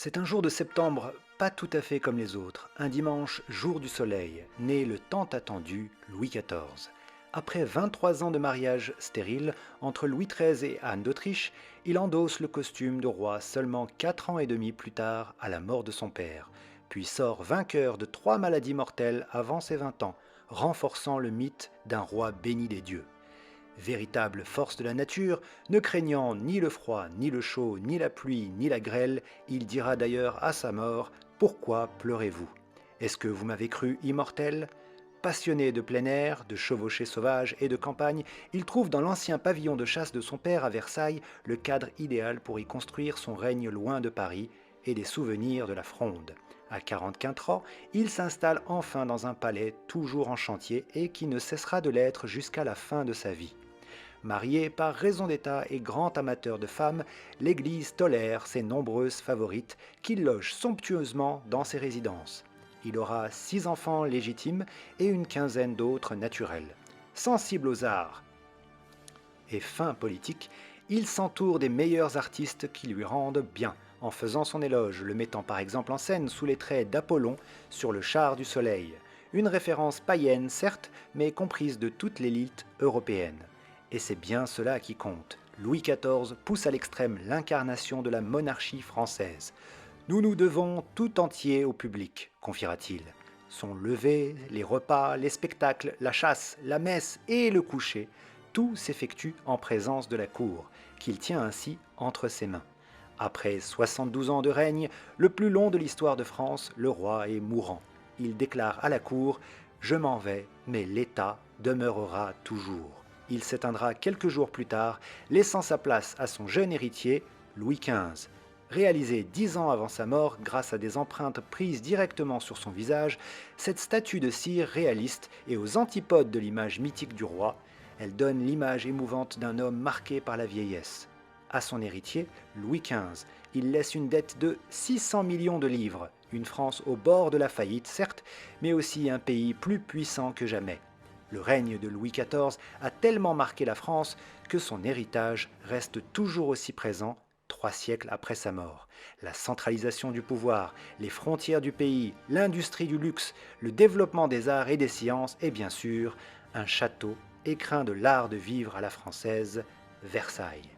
C'est un jour de septembre pas tout à fait comme les autres, un dimanche, jour du soleil, né le tant attendu Louis XIV. Après 23 ans de mariage stérile entre Louis XIII et Anne d'Autriche, il endosse le costume de roi seulement 4 ans et demi plus tard à la mort de son père, puis sort vainqueur de 3 maladies mortelles avant ses 20 ans, renforçant le mythe d'un roi béni des dieux. Véritable force de la nature, ne craignant ni le froid, ni le chaud, ni la pluie, ni la grêle, il dira d'ailleurs à sa mort : « Pourquoi pleurez-vous ? Est-ce que vous m'avez cru immortel ?» Passionné de plein air, de chevauchée sauvage et de campagne, il trouve dans l'ancien pavillon de chasse de son père à Versailles le cadre idéal pour y construire son règne loin de Paris et des souvenirs de la Fronde. À 44 ans, il s'installe enfin dans un palais toujours en chantier et qui ne cessera de l'être jusqu'à la fin de sa vie. Marié par raison d'état et grand amateur de femmes, l'Église tolère ses nombreuses favorites qu'il loge somptueusement dans ses résidences. Il aura 6 enfants légitimes et une quinzaine d'autres naturels. Sensible aux arts et fin politique, il s'entoure des meilleurs artistes qui lui rendent bien, en faisant son éloge, le mettant par exemple en scène sous les traits d'Apollon sur le char du soleil. Une référence païenne certes, mais comprise de toute l'élite européenne. Et c'est bien cela qui compte. Louis XIV pousse à l'extrême l'incarnation de la monarchie française. Nous nous devons tout entier au public, confiera-t-il. Son lever, les repas, les spectacles, la chasse, la messe et le coucher, tout s'effectue en présence de la cour, qu'il tient ainsi entre ses mains. Après 72 ans de règne, le plus long de l'histoire de France, le roi est mourant. Il déclare à la cour : « Je m'en vais, mais l'État demeurera toujours. » Il s'éteindra quelques jours plus tard, laissant sa place à son jeune héritier, Louis XV. Réalisée 10 ans avant sa mort grâce à des empreintes prises directement sur son visage, cette statue de cire réaliste est aux antipodes de l'image mythique du roi. Elle donne l'image émouvante d'un homme marqué par la vieillesse. À son héritier, Louis XV, il laisse une dette de 600 millions de livres, une France au bord de la faillite certes, mais aussi un pays plus puissant que jamais. Le règne de Louis XIV a tellement marqué la France que son héritage reste toujours aussi présent 3 siècles après sa mort. La centralisation du pouvoir, les frontières du pays, l'industrie du luxe, le développement des arts et des sciences et bien sûr, un château écrin de l'art de vivre à la française, Versailles.